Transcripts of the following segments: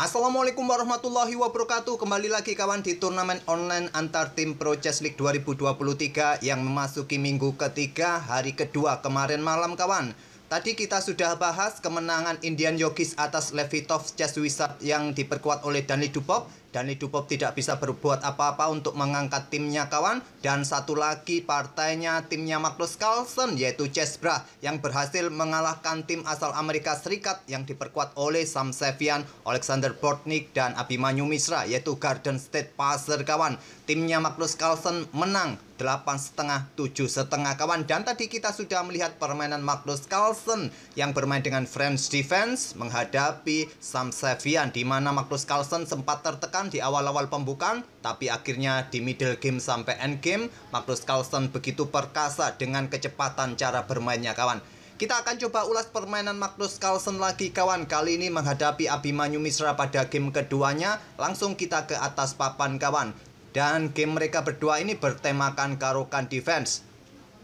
Assalamualaikum warahmatullahi wabarakatuh. Kembali lagi kawan di turnamen online antar tim Pro Chess League 2023 yang memasuki minggu ketiga, hari kedua kemarin malam kawan. Tadi kita sudah bahas kemenangan Indian Yogis atas Levitov Chess Wizard yang diperkuat oleh Danil Dubov. Danil Dubov tidak bisa berbuat apa-apa untuk mengangkat timnya kawan. Dan satu lagi partainya timnya Magnus Carlsen yaitu Chessbrah yang berhasil mengalahkan tim asal Amerika Serikat yang diperkuat oleh Sam Sevian, Alexander Bortnik dan Abhimanyu Mishra yaitu Garden State Pacer kawan. Timnya Magnus Carlsen menang 8,5 7,5 kawan. Dan tadi kita sudah melihat permainan Magnus Carlsen yang bermain dengan French defense menghadapi Sam Sevian, di mana Magnus Carlsen sempat tertekan di awal-awal pembukaan, tapi akhirnya di middle game sampai end game Magnus Carlsen begitu perkasa dengan kecepatan cara bermainnya kawan. Kita akan coba ulas permainan Magnus Carlsen lagi kawan. Kali ini menghadapi Abhimanyu Mishra pada game keduanya. Langsung kita ke atas papan kawan. Dan game mereka berdua ini bertemakan Caro-Kann defense.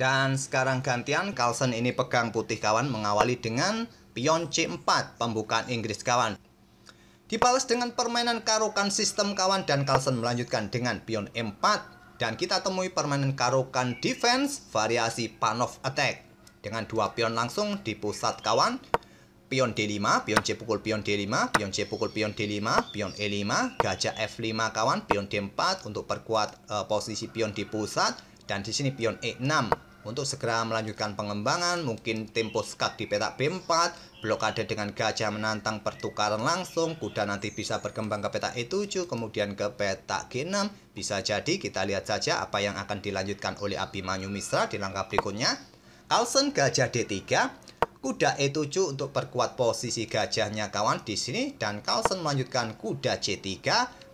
Dan sekarang gantian, Carlsen ini pegang putih kawan, mengawali dengan pion C4 pembukaan Inggris kawan. Dibalas dengan permainan Caro-Kann sistem kawan, dan Carlsen melanjutkan dengan pion E4. Dan kita temui permainan Caro-Kann defense variasi Panov attack dengan dua pion langsung di pusat kawan. Pion D5, pion C pukul pion D5, pion C pukul pion D5, pion E5, gajah F5 kawan, pion D4 untuk perkuat posisi pion di pusat, dan di sini pion E6 untuk segera melanjutkan pengembangan, mungkin tempo skak di petak B4, blokade dengan gajah menantang pertukaran langsung, kuda nanti bisa berkembang ke petak E7, kemudian ke petak G6, bisa jadi. Kita lihat saja apa yang akan dilanjutkan oleh Abhimanyu Mishra di langkah berikutnya. Carlsen gajah D3, kuda E7 untuk perkuat posisi gajahnya kawan di sini, dan Carlsen melanjutkan kuda C3,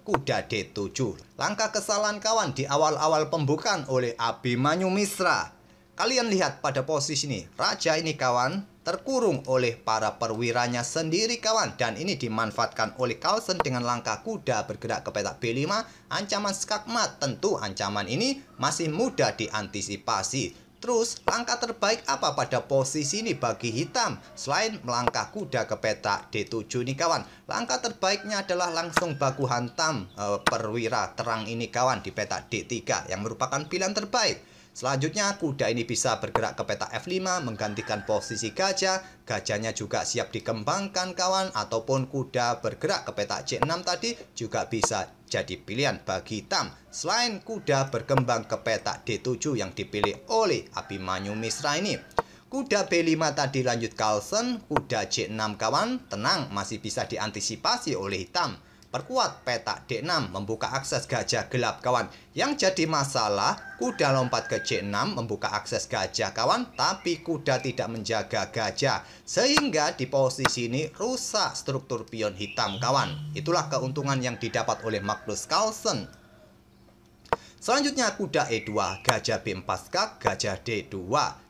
kuda D7. Langkah kesalahan kawan di awal-awal pembukaan oleh Abhimanyu Mishra. Kalian lihat pada posisi ini, raja ini kawan terkurung oleh para perwiranya sendiri kawan, dan ini dimanfaatkan oleh Carlsen dengan langkah kuda bergerak ke petak B5, ancaman skakmat. Tentu ancaman ini masih mudah diantisipasi. Terus, langkah terbaik apa pada posisi ini bagi hitam? Selain melangkah kuda ke petak D7 ini kawan, langkah terbaiknya adalah langsung baku hantam perwira terang ini kawan di petak D3 yang merupakan pilihan terbaik. Selanjutnya, kuda ini bisa bergerak ke petak F5 menggantikan posisi gajah. Gajahnya juga siap dikembangkan kawan, ataupun kuda bergerak ke petak C6 tadi juga bisa jadi pilihan bagi hitam. Selain kuda berkembang ke petak D7 yang dipilih oleh Abhimanyu Mishra ini. Kuda B5 tadi lanjut Carlsen, kuda C6 kawan, tenang masih bisa diantisipasi oleh hitam. Perkuat petak D6 membuka akses gajah gelap kawan. Yang jadi masalah, kuda lompat ke C6 membuka akses gajah kawan, tapi kuda tidak menjaga gajah, sehingga di posisi ini rusak struktur pion hitam kawan. Itulah keuntungan yang didapat oleh Magnus Carlsen. Selanjutnya kuda E2, gajah B4 skak, gajah D2,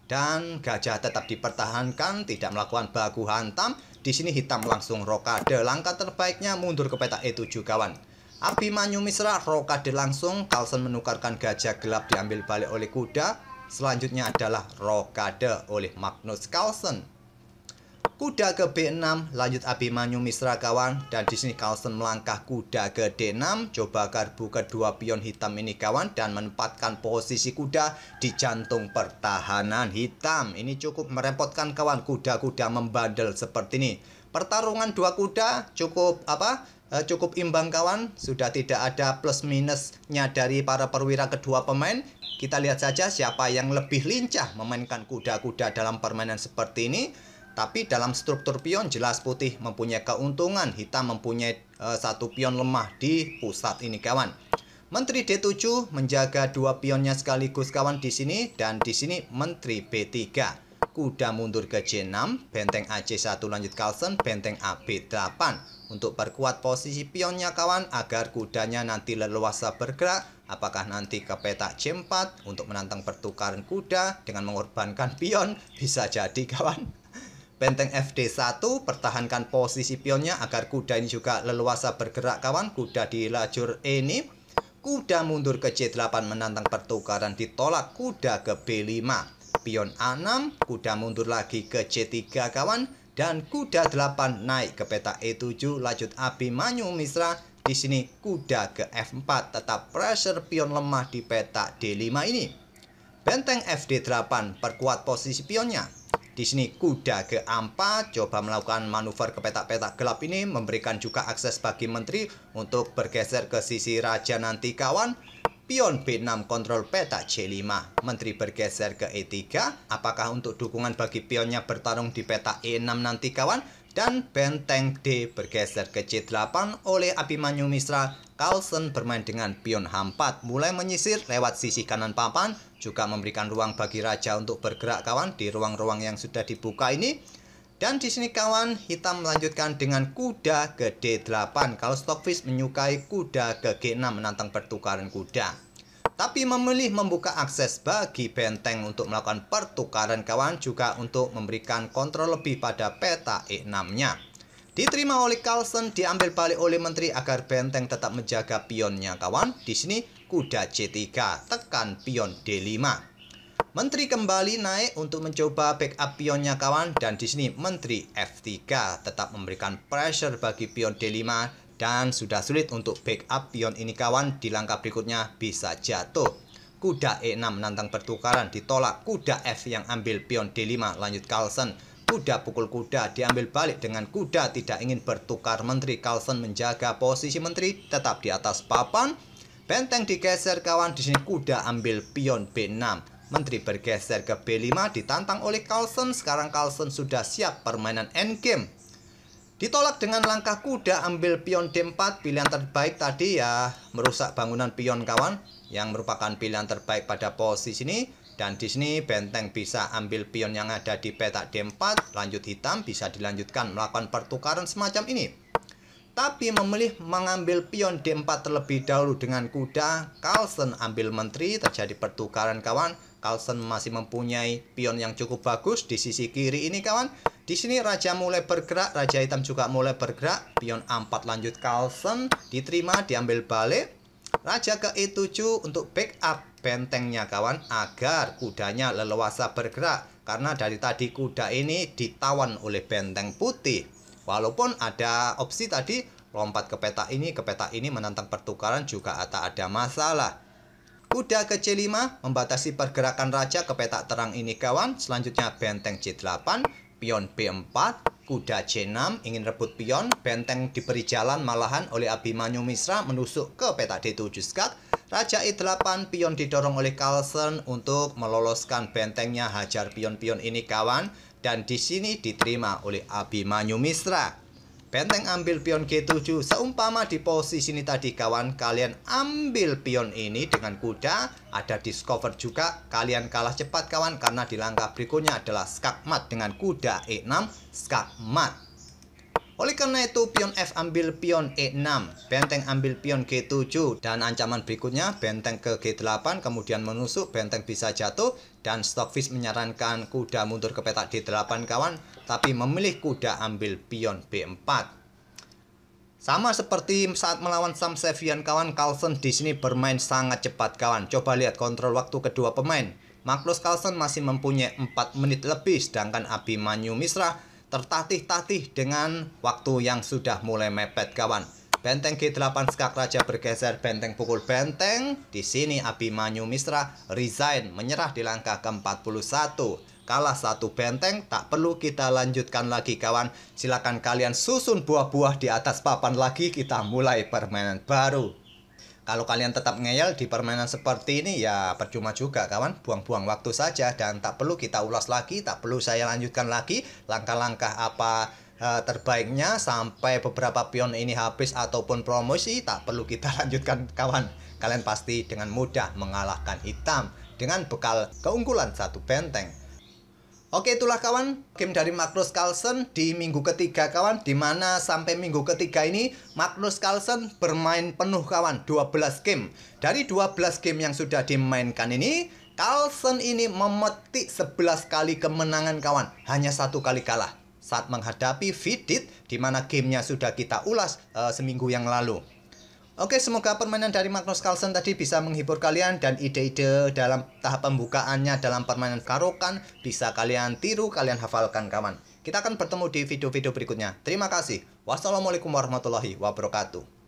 dan gajah tetap dipertahankan, tidak melakukan baku hantam. Di sini hitam langsung rokade. Langkah terbaiknya mundur ke petak E7 kawan. Abhimanyu Mishra rokade langsung. Carlsen menukarkan gajah gelap diambil balik oleh kuda. Selanjutnya adalah rokade oleh Magnus Carlsen. Kuda ke B6 lanjut Abhimanyu Mishra kawan, dan di sini Carlsen melangkah kuda ke D6, coba garbu kedua pion hitam ini kawan, dan menempatkan posisi kuda di jantung pertahanan hitam. Ini cukup merepotkan kawan, kuda-kuda membandel seperti ini. Pertarungan dua kuda cukup cukup imbang kawan, sudah tidak ada plus minusnya dari para perwira kedua pemain. Kita lihat saja siapa yang lebih lincah memainkan kuda-kuda dalam permainan seperti ini. Tapi dalam struktur pion jelas putih mempunyai keuntungan, hitam mempunyai satu pion lemah di pusat ini kawan. Menteri D7 menjaga dua pionnya sekaligus kawan di sini, dan di sini Menteri B3. Kuda mundur ke C6, benteng AC1 lanjut Carlsen, benteng AB8 untuk perkuat posisi pionnya kawan agar kudanya nanti leluasa bergerak. Apakah nanti ke petak C4 untuk menantang pertukaran kuda dengan mengorbankan pion? Bisa jadi kawan. Benteng FD1, pertahankan posisi pionnya agar kuda ini juga leluasa bergerak kawan. Kuda di lajur E ini. Kuda mundur ke C8 menantang pertukaran, ditolak. Kuda ke B5, pion A6, kuda mundur lagi ke C3 kawan. dan kuda 8 naik ke peta E7 lanjut Abimanyu Mishra. Di sini kuda ke F4 tetap pressure pion lemah di peta D5 ini. Benteng FD8 perkuat posisi pionnya. Di sini kuda ke A4 coba melakukan manuver ke petak-petak gelap ini, memberikan juga akses bagi menteri untuk bergeser ke sisi raja nanti kawan. Pion B6 kontrol petak C5, menteri bergeser ke E3. Apakah untuk dukungan bagi pionnya bertarung di petak E6 nanti kawan? Dan benteng D bergeser ke C8 oleh Abimanyu Mishra. Carlsen bermain dengan pion H4, mulai menyisir lewat sisi kanan papan, juga memberikan ruang bagi raja untuk bergerak kawan di ruang-ruang yang sudah dibuka ini. Dan di sini kawan, hitam melanjutkan dengan kuda ke D8. Kalau Stockfish menyukai kuda ke G6 menantang pertukaran kuda, tapi memilih membuka akses bagi benteng untuk melakukan pertukaran kawan, juga untuk memberikan kontrol lebih pada peta E6-nya. Diterima oleh Carlsen, diambil balik oleh menteri agar benteng tetap menjaga pionnya kawan. Di sini kuda C3, tekan pion D5. Menteri kembali naik untuk mencoba backup pionnya kawan, dan di sini menteri F3 tetap memberikan pressure bagi pion D5. Dan sudah sulit untuk backup pion ini kawan, di langkah berikutnya bisa jatuh. Kuda E6 menantang pertukaran, ditolak. Kuda F yang ambil pion D5 lanjut Carlsen. Kuda pukul kuda diambil balik dengan kuda tidak ingin bertukar menteri. Carlsen menjaga posisi menteri tetap di atas papan. Benteng digeser kawan, di sini kuda ambil pion B6. Menteri bergeser ke B5 ditantang oleh Carlsen. Sekarang Carlsen sudah siap permainan endgame. Ditolak dengan langkah kuda ambil pion D4. Pilihan terbaik tadi ya merusak bangunan pion kawan, yang merupakan pilihan terbaik pada posisi ini. Dan di sini benteng bisa ambil pion yang ada di petak D4. Lanjut hitam bisa dilanjutkan melakukan pertukaran semacam ini, tapi memilih mengambil pion D4 terlebih dahulu dengan kuda. Carlsen ambil menteri, terjadi pertukaran kawan. Carlsen masih mempunyai pion yang cukup bagus di sisi kiri ini kawan. Di sini raja mulai bergerak, raja hitam juga mulai bergerak. Pion A4 lanjut Carlsen, diterima, diambil balik. Raja ke E7 untuk backup bentengnya kawan, agar kudanya leluasa bergerak, karena dari tadi kuda ini ditawan oleh benteng putih. Walaupun ada opsi tadi lompat ke peta ini menantang pertukaran juga tak ada masalah. Kuda ke C5 membatasi pergerakan raja ke petak terang ini kawan. Selanjutnya benteng C8, pion B4, kuda C6 ingin rebut pion. Benteng diberi jalan malahan oleh Abimanyu Mishra menusuk ke petak D7 skak. Raja E8, pion didorong oleh Carlsen untuk meloloskan bentengnya, hajar pion-pion ini kawan. Dan di sini diterima oleh Abimanyu Mishra. Benteng ambil pion G7. Seumpama di posisi ini tadi kawan, kalian ambil pion ini dengan kuda, ada discover juga, kalian kalah cepat kawan, karena di langkah berikutnya adalah skak mat dengan kuda E6 skak mat. Oleh karena itu pion F ambil pion E6, benteng ambil pion G7, dan ancaman berikutnya benteng ke G8 kemudian menusuk, benteng bisa jatuh, dan Stockfish menyarankan kuda mundur ke petak D8 kawan, tapi memilih kuda ambil pion B4. Sama seperti saat melawan Sam Sevian kawan, Carlsen di sini bermain sangat cepat kawan. Coba lihat kontrol waktu kedua pemain. Magnus Carlsen masih mempunyai 4 menit lebih, sedangkan Abimanyu Mishra tertatih-tatih dengan waktu yang sudah mulai mepet kawan. Benteng G8 skak raja bergeser, benteng pukul benteng. Di sini Abimanyu Mishra resign, menyerah di langkah ke-41. Kalah satu benteng, tak perlu kita lanjutkan lagi kawan. Silakan kalian susun buah-buah di atas papan lagi, kita mulai permainan baru. Kalau kalian tetap ngeyel di permainan seperti ini ya percuma juga kawan, buang-buang waktu saja, dan tak perlu kita ulas lagi, tak perlu saya lanjutkan lagi langkah-langkah apa terbaiknya sampai beberapa pion ini habis ataupun promosi, tak perlu kita lanjutkan kawan. Kalian pasti dengan mudah mengalahkan hitam dengan bekal keunggulan satu benteng. Oke, itulah kawan game dari Magnus Carlsen di minggu ketiga kawan, dimana sampai minggu ketiga ini Magnus Carlsen bermain penuh kawan, 12 game. Dari 12 game yang sudah dimainkan ini, Carlsen ini memetik 11 kali kemenangan kawan, hanya 1 kali kalah saat menghadapi Vidit, dimana gamenya sudah kita ulas seminggu yang lalu. Oke, semoga permainan dari Magnus Carlsen tadi bisa menghibur kalian dan ide-ide dalam tahap pembukaannya dalam permainan Karokan bisa kalian tiru, kalian hafalkan kawan. Kita akan bertemu di video-video berikutnya. Terima kasih. Wassalamualaikum warahmatullahi wabarakatuh.